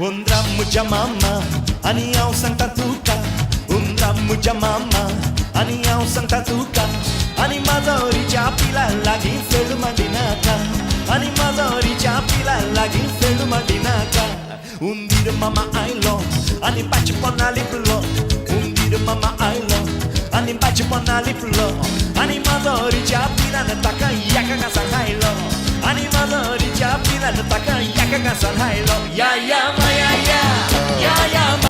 Muja mama, ani au sang tatuka. Muja mama, ani au sang tatuka. Ani mazoriच्या पिला लागी फेड मांडिनाका. Ani mazoriच्या पिला लागी फेड मांडिनाका. Undir mama I love, ani bate pona liplo. Undir mama I love, ani bate pona liplo. Ani mazoriच्या पिला taka yaka ka sanhailo. Ani mazoriच्या पिला taka yaka ka sanhailo. Ya ya ma ya ya.